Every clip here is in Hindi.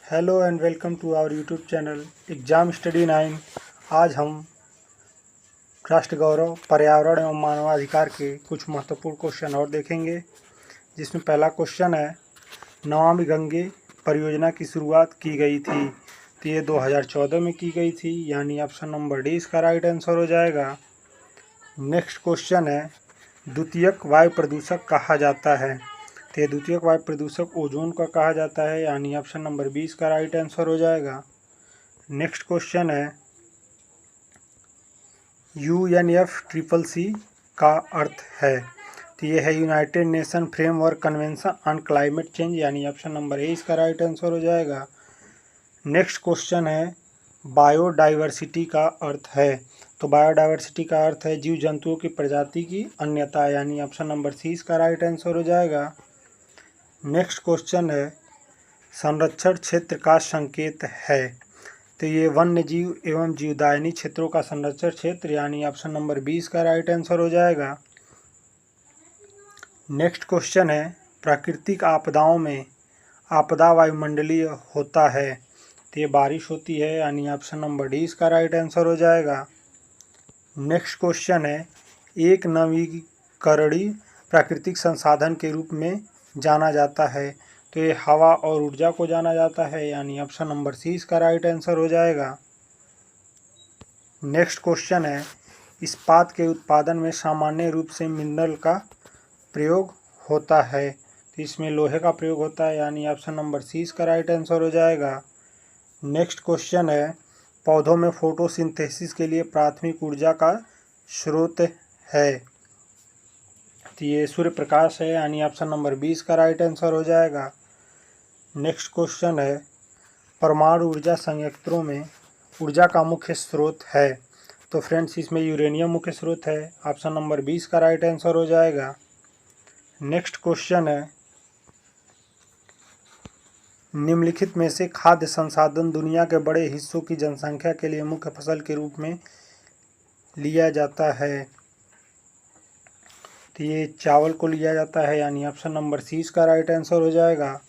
Hello and welcome to our YouTube channel exam study 9। आज हम राष्ट्र गौरव, पर्यावरण एवं मानवाधिकार के कुछ महत्वपूर्ण क्वेश्चन और देखेंगे, जिसमें पहला क्वेश्चन है, नमामि गंगे परियोजना की शुरुआत की गई थी। तो ये 2014 में की गई थी, यानी ऑप्शन नंबर डी इसका राइट आंसर हो जाएगा। नेक्स्ट क्वेश्चन है, द्वितीयक वायु प्रदूषक कहा जाता है। तो ये द्वितीयक वायु प्रदूषक ओजोन का कहा जाता है, यानी ऑप्शन नंबर 20 का राइट आंसर हो जाएगा। नेक्स्ट क्वेश्चन है, UNFCCC का अर्थ है। तो ये है United nation framework convention on climate change, यानी ऑप्शन नंबर ए इसका राइट आंसर हो जाएगा। नेक्स्ट क्वेश्चन है, बायोडाइवर्सिटी का अर्थ है। तो बायोडाइवर्सिटी का अर्थ है जीव जंतुओं की प्रजाति की अन्यता, यानी ऑप्शन नंबर सी इसका राइट आंसर हो जाएगा। नेक्स्ट क्वेश्चन है, संरक्षण क्षेत्र का संकेत है। तो ये वन्य जीव एवं जीवदायनी क्षेत्रों का संरक्षण क्षेत्र, यानी ऑप्शन नंबर 20 का राइट आंसर हो जाएगा। नेक्स्ट क्वेश्चन है, प्राकृतिक आपदाओं में आपदा वायुमंडलीय होता है। तो ये बारिश होती है, यानी ऑप्शन नंबर डी इसका राइट आंसर हो जाएगा। नेक्स्ट क्वेश्चन है, एक नवीकरणीय प्राकृतिक संसाधन के रूप में जाना जाता है। तो ये हवा और ऊर्जा को जाना जाता है, यानी ऑप्शन नंबर सी इसका राइट आंसर हो जाएगा। नेक्स्ट क्वेश्चन है, इस्पात के उत्पादन में सामान्य रूप से मिनरल का प्रयोग होता है। तो इसमें लोहे का प्रयोग होता है, यानी ऑप्शन नंबर सी इसका राइट आंसर हो जाएगा। नेक्स्ट क्वेश्चन है, पौधों में फोटोसिंथेसिस के लिए प्राथमिक ऊर्जा का स्रोत है। तो ये सूर्य प्रकाश है, यानी ऑप्शन नंबर 20 का राइट आंसर हो जाएगा। नेक्स्ट क्वेश्चन है, परमाणु ऊर्जा संयंत्रों में ऊर्जा का मुख्य स्रोत है। तो फ्रेंड्स, इसमें यूरेनियम मुख्य स्रोत है, ऑप्शन नंबर 20 का राइट आंसर हो जाएगा। नेक्स्ट क्वेश्चन है, निम्नलिखित में से खाद्य संसाधन दुनिया के बड़े हिस्सों की जनसंख्या के लिए मुख्य फसल के रूप में लिया जाता है। तो ये चावल को लिया जाता है, यानी ऑप्शन नंबर सी इसका राइट आंसर हो जाएगा।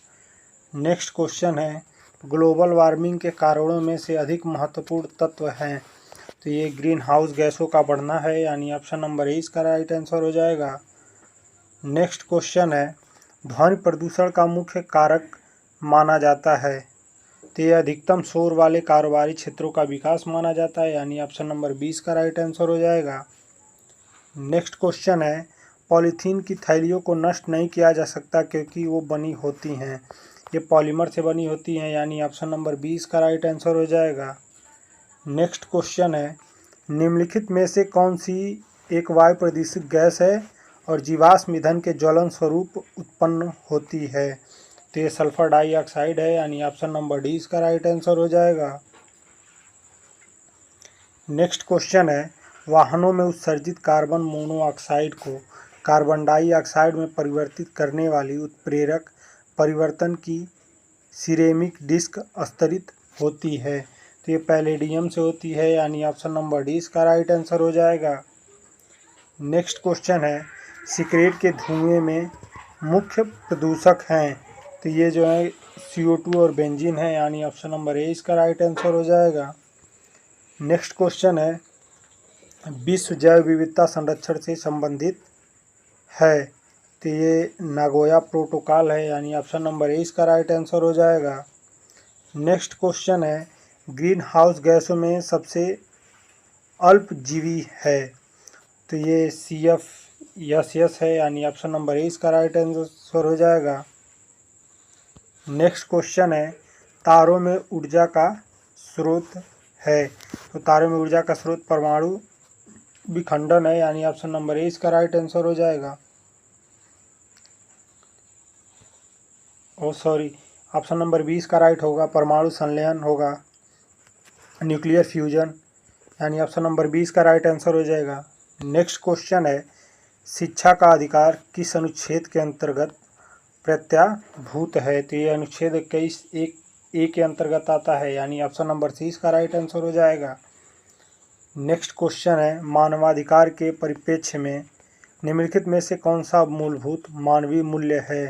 नेक्स्ट क्वेश्चन है, ग्लोबल वार्मिंग के कारणों में से अधिक महत्वपूर्ण तत्व हैं। तो ये ग्रीन हाउस गैसों का बढ़ना है, यानी ऑप्शन नंबर ए इसका राइट आंसर हो जाएगा। नेक्स्ट क्वेश्चन है, ध्वनि प्रदूषण का मुख्य कारक माना जाता है। तो ये अधिकतम शोर वाले कारोबारी क्षेत्रों का विकास माना जाता है, यानी ऑप्शन नंबर 20 का राइट आंसर हो जाएगा। नेक्स्ट क्वेश्चन है, पॉलीथीन की थैलियों को नष्ट नहीं किया जा सकता क्योंकि वो बनी होती हैं, ये पॉलीमर से बनी होती हैं, यानी ऑप्शन नंबर 20 का राइट आंसर हो जाएगा। नेक्स्ट क्वेश्चन है, निम्नलिखित में से कौन सी एक वायु प्रदूषित गैस है और जीवाश्म ईंधन के ज्वलन स्वरूप उत्पन्न होती है। तो ये सल्फर डाइऑक्साइड है, यानी ऑप्शन नंबर डी इसका राइट आंसर हो जाएगा। नेक्स्ट क्वेश्चन है, वाहनों में उत्सर्जित कार्बन मोनोऑक्साइड को कार्बन डाइऑक्साइड में परिवर्तित करने वाली उत्प्रेरक परिवर्तन की सिरेमिक डिस्क स्तरित होती है। तो ये पैलेडियम से होती है, यानी ऑप्शन नंबर डी इसका राइट आंसर हो जाएगा। नेक्स्ट क्वेश्चन है, सिगरेट के धुएं में मुख्य प्रदूषक हैं। तो ये जो है CO2 और बेंजीन है, यानी ऑप्शन नंबर ए इसका राइट आंसर हो जाएगा। नेक्स्ट क्वेश्चन है, विश्व जैव विविधता संरक्षण से संबंधित है। तो ये नागोया प्रोटोकॉल है, यानी ऑप्शन नंबर ए इसका राइट आंसर हो जाएगा। नेक्स्ट क्वेश्चन है, ग्रीन हाउस गैसों में सबसे अल्पजीवी है। तो ये CFS है, यानी ऑप्शन नंबर ए इसका राइट आंसर हो जाएगा। नेक्स्ट क्वेश्चन है, तारों में ऊर्जा का स्रोत है। तो तारों में ऊर्जा का स्रोत परमाणु विखंडन है, यानी ऑप्शन नंबर ए इसका राइट आंसर हो जाएगा। ऑप्शन नंबर 20 का राइट होगा, परमाणु संलयन होगा, न्यूक्लियर फ्यूजन, यानी ऑप्शन नंबर 20 का राइट आंसर हो जाएगा। नेक्स्ट क्वेश्चन है, शिक्षा का अधिकार किस अनुच्छेद के अंतर्गत प्रत्याभूत है। तो ये अनुच्छेद 21(1) के अंतर्गत आता है, यानी ऑप्शन नंबर सी इसका राइट आंसर हो जाएगा। नेक्स्ट क्वेश्चन है, मानवाधिकार के परिप्रेक्ष्य में निम्नलिखित में से कौन सा मूलभूत मानवीय मूल्य है।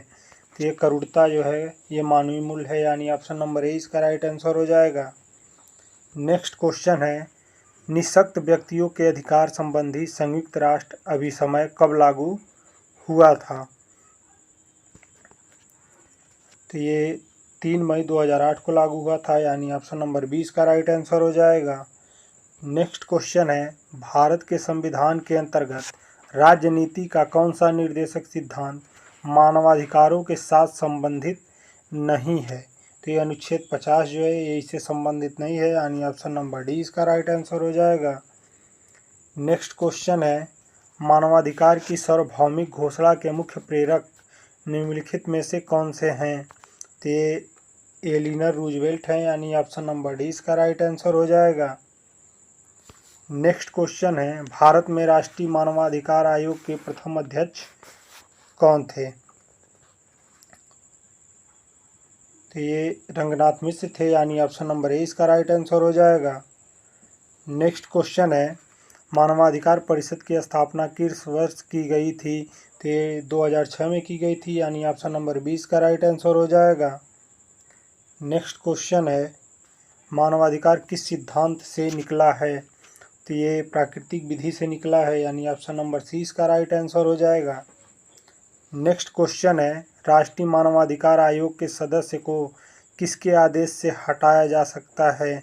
तो ये करुणता जो है ये मानवीय मूल्य है, यानी ऑप्शन नंबर ए इसका राइट आंसर हो जाएगा। नेक्स्ट क्वेश्चन है, निःशक्त व्यक्तियों के अधिकार संबंधी संयुक्त राष्ट्र अभिसमय कब लागू हुआ था? तो ये 3 मई 2008 को लागू हुआ था, यानी ऑप्शन नंबर 20 का राइट आंसर हो जाएगा। नेक्स्ट क्वेश्चन है, भारत के संविधान के अंतर्गत राजनीति का कौन सा निर्देशक सिद्धांत मानवाधिकारों के साथ संबंधित नहीं है? तो ये अनुच्छेद 50 जो है ये इससे संबंधित नहीं है, यानी ऑप्शन नंबर डी इसका राइट आंसर हो जाएगा। नेक्स्ट क्वेश्चन है, मानवाधिकार की सार्वभौमिक घोषणा के मुख्य प्रेरक निम्नलिखित में से कौन से हैं? तो ये एलिनर रूजवेल्ट हैं, यानी ऑप्शन नंबर डी इसका राइट आंसर हो जाएगा। नेक्स्ट क्वेश्चन है, भारत में राष्ट्रीय मानवाधिकार आयोग के प्रथम अध्यक्ष कौन थे? तो ये रंगनाथ मिश्र थे, यानी ऑप्शन नंबर ए इसका राइट आंसर हो जाएगा। नेक्स्ट क्वेश्चन है, मानवाधिकार परिषद की स्थापना किस वर्ष की गई थी? तो ये 2006 में की गई थी, यानी ऑप्शन नंबर 20 का राइट आंसर हो जाएगा। नेक्स्ट क्वेश्चन है, मानवाधिकार किस सिद्धांत से निकला है? तो ये प्राकृतिक विधि से निकला है, यानी ऑप्शन नंबर सी इसका राइट आंसर हो जाएगा। नेक्स्ट क्वेश्चन है, राष्ट्रीय मानवाधिकार आयोग के सदस्य को किसके आदेश से हटाया जा सकता है?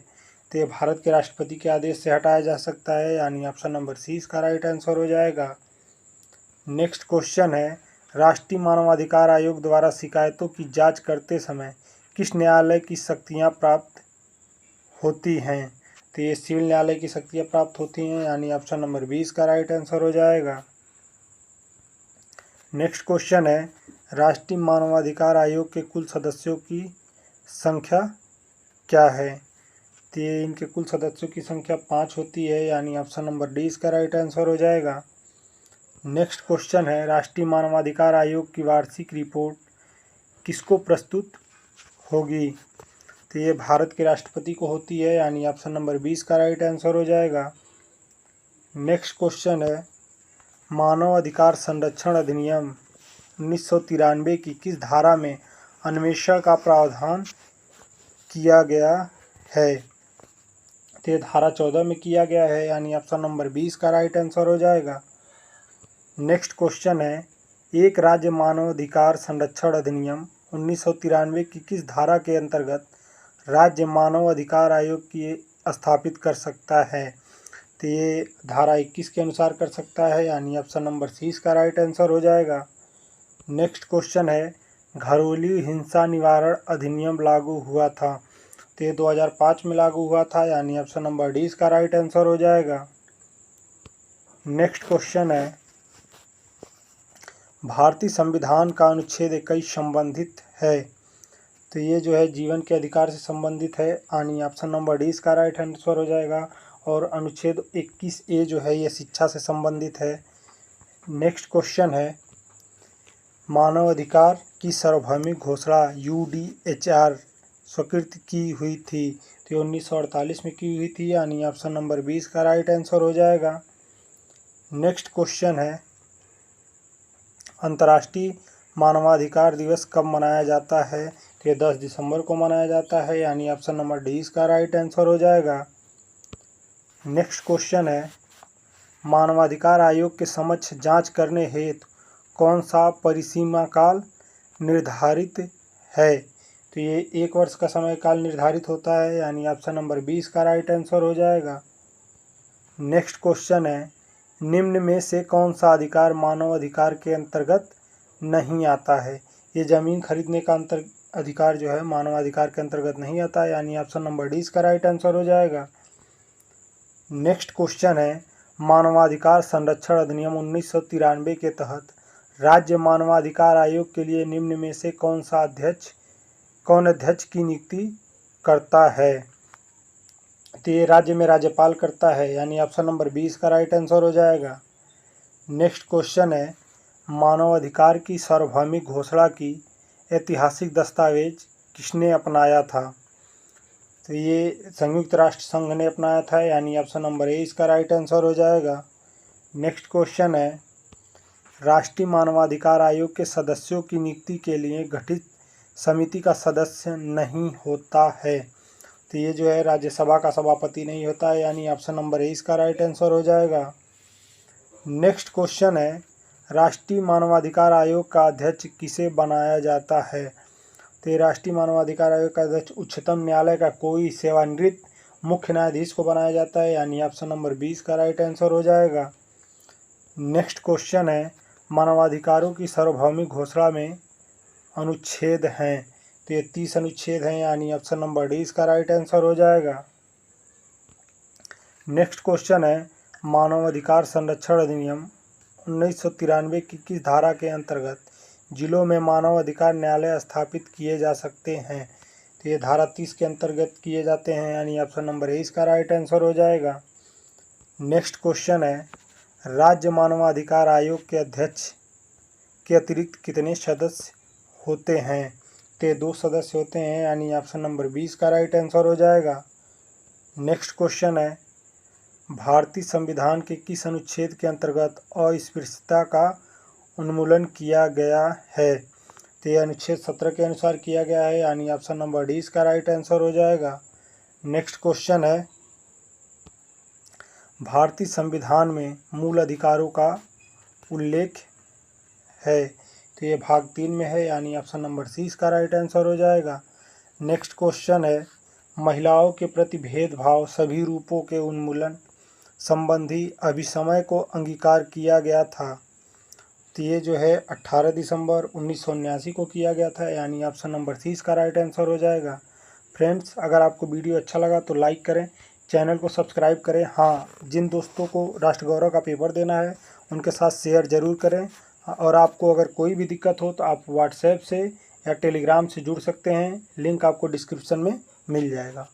तो ये भारत के राष्ट्रपति के आदेश से हटाया जा सकता है, यानी ऑप्शन नंबर सी इसका राइट आंसर हो जाएगा। नेक्स्ट क्वेश्चन है, राष्ट्रीय मानवाधिकार आयोग द्वारा शिकायतों की जांच करते समय किस न्यायालय की शक्तियां प्राप्त होती हैं? तो ये सिविल न्यायालय की शक्तियां प्राप्त होती हैं, यानी ऑप्शन नंबर 20 का राइट आंसर हो जाएगा। नेक्स्ट क्वेश्चन है, राष्ट्रीय मानवाधिकार आयोग के कुल सदस्यों की संख्या क्या है? तो ये इनके कुल सदस्यों की संख्या 5 होती है, यानी ऑप्शन नंबर डी इसका राइट आंसर हो जाएगा। नेक्स्ट क्वेश्चन है, राष्ट्रीय मानवाधिकार आयोग की वार्षिक रिपोर्ट किसको प्रस्तुत होगी? तो ये भारत के राष्ट्रपति को होती है, यानी ऑप्शन नंबर 20 का राइट आंसर हो जाएगा। नेक्स्ट क्वेश्चन है, मानव अधिकार संरक्षण अधिनियम 1993 की किस धारा में अन्वेषण का प्रावधान किया गया है? तो धारा 14 में किया गया है, यानी ऑप्शन नंबर 20 का राइट आंसर हो जाएगा। नेक्स्ट क्वेश्चन है, एक राज्य मानवाधिकार संरक्षण अधिनियम 1993 की किस धारा के अंतर्गत राज्य मानव अधिकार आयोग की स्थापित कर सकता है? तो ये धारा 21 के अनुसार कर सकता है, यानी ऑप्शन नंबर सी इसका राइट आंसर हो जाएगा। नेक्स्ट क्वेश्चन है, घरेलू हिंसा निवारण अधिनियम लागू हुआ था? तो ये 2005 में लागू हुआ था, यानी ऑप्शन नंबर डी इसका राइट आंसर हो जाएगा। नेक्स्ट क्वेश्चन है, भारतीय संविधान का अनुच्छेद 21 संबंधित है? तो ये जो है जीवन के अधिकार से संबंधित है, यानी ऑप्शन नंबर डी इसका राइट आंसर हो जाएगा। और अनुच्छेद 21A जो है ये शिक्षा से संबंधित है। नेक्स्ट क्वेश्चन है, मानव अधिकार की सार्वभौमिक घोषणा UDHR स्वीकृत की हुई थी? तो ये 1948 में की हुई थी, यानी ऑप्शन नंबर 20 का राइट आंसर हो जाएगा। नेक्स्ट क्वेश्चन है, अंतर्राष्ट्रीय मानवाधिकार दिवस कब मनाया जाता है? तो ये 10 दिसंबर को मनाया जाता है, यानी ऑप्शन नंबर डी इसका राइट आंसर हो जाएगा। नेक्स्ट क्वेश्चन है, मानवाधिकार आयोग के समक्ष जांच करने हेतु कौन सा परिसीमा काल निर्धारित है? तो ये 1 वर्ष का समय काल निर्धारित होता है, यानी ऑप्शन नंबर 20 का राइट आंसर हो जाएगा। नेक्स्ट क्वेश्चन है, निम्न में से कौन सा अधिकार मानव अधिकार के अंतर्गत नहीं आता है? ये ज़मीन खरीदने का अधिकार जो है मानवाधिकार के अंतर्गत नहीं आता है, यानी ऑप्शन नंबर डी इसका राइट आंसर हो जाएगा। नेक्स्ट क्वेश्चन है, मानवाधिकार संरक्षण अधिनियम 1993 के तहत राज्य मानवाधिकार आयोग के लिए निम्न में से कौन अध्यक्ष की नियुक्ति करता है? तो ये राज्य में राज्यपाल करता है, यानी ऑप्शन नंबर 20 का राइट आंसर हो जाएगा। नेक्स्ट क्वेश्चन है, मानव अधिकार की सार्वभौमिक घोषणा की ऐतिहासिक दस्तावेज किसने अपनाया था? तो ये संयुक्त राष्ट्र संघ ने अपनाया था, यानी ऑप्शन नंबर ए इसका राइट आंसर हो जाएगा। नेक्स्ट क्वेश्चन है, राष्ट्रीय मानवाधिकार आयोग के सदस्यों की नियुक्ति के लिए गठित समिति का सदस्य नहीं होता है। तो ये जो है राज्यसभा का सभापति नहीं होता है, यानी ऑप्शन नंबर ए इसका राइट आंसर हो जाएगा। नेक्स्ट क्वेश्चन है, राष्ट्रीय मानवाधिकार आयोग का अध्यक्ष किसे बनाया जाता है। तो ये राष्ट्रीय मानवाधिकार आयोग का अध्यक्ष उच्चतम न्यायालय का कोई सेवानिवृत्त मुख्य न्यायाधीश को बनाया जाता है, यानी ऑप्शन नंबर 20 का राइट आंसर हो जाएगा। नेक्स्ट क्वेश्चन है, मानवाधिकारों की सार्वभौमिक घोषणा में अनुच्छेद हैं। तो ये 30 अनुच्छेद हैं, यानी ऑप्शन नंबर डी इसका राइट आंसर हो जाएगा। नेक्स्ट क्वेश्चन है, मानवाधिकार संरक्षण अधिनियम 1993 की किस धारा के अंतर्गत जिलों में मानव अधिकार न्यायालय स्थापित किए जा सकते हैं। तो ये धारा 30 के अंतर्गत किए जाते हैं, यानी ऑप्शन नंबर ए इसका राइट आंसर हो जाएगा। नेक्स्ट क्वेश्चन है, राज्य मानवाधिकार आयोग के अध्यक्ष के अतिरिक्त कितने सदस्य होते हैं। तो 2 सदस्य होते हैं, यानी ऑप्शन नंबर 20 का राइट आंसर हो जाएगा। नेक्स्ट क्वेश्चन है, भारतीय संविधान के किस अनुच्छेद के अंतर्गत अस्पृश्यता का उन्मूलन किया गया है। तो यह अनुच्छेद 17 के अनुसार किया गया है, यानी ऑप्शन नंबर डी इसका राइट आंसर हो जाएगा। नेक्स्ट क्वेश्चन है, भारतीय संविधान में मूल अधिकारों का उल्लेख है। तो ये भाग 3 में है, यानी ऑप्शन नंबर सी इसका राइट आंसर हो जाएगा। नेक्स्ट क्वेश्चन है, महिलाओं के प्रति भेदभाव सभी रूपों के उन्मूलन संबंधी अभिसमय को अंगीकार किया गया था। तो ये जो है 18 दिसंबर 1979 को किया गया था, यानी ऑप्शन नंबर सी इसका राइट आंसर हो जाएगा। फ्रेंड्स, अगर आपको वीडियो अच्छा लगा तो लाइक करें, चैनल को सब्सक्राइब करें। हाँ, जिन दोस्तों को राष्ट्र गौरव का पेपर देना है उनके साथ शेयर ज़रूर करें। और आपको अगर कोई भी दिक्कत हो तो आप व्हाट्सएप से या टेलीग्राम से जुड़ सकते हैं, लिंक आपको डिस्क्रिप्शन में मिल जाएगा।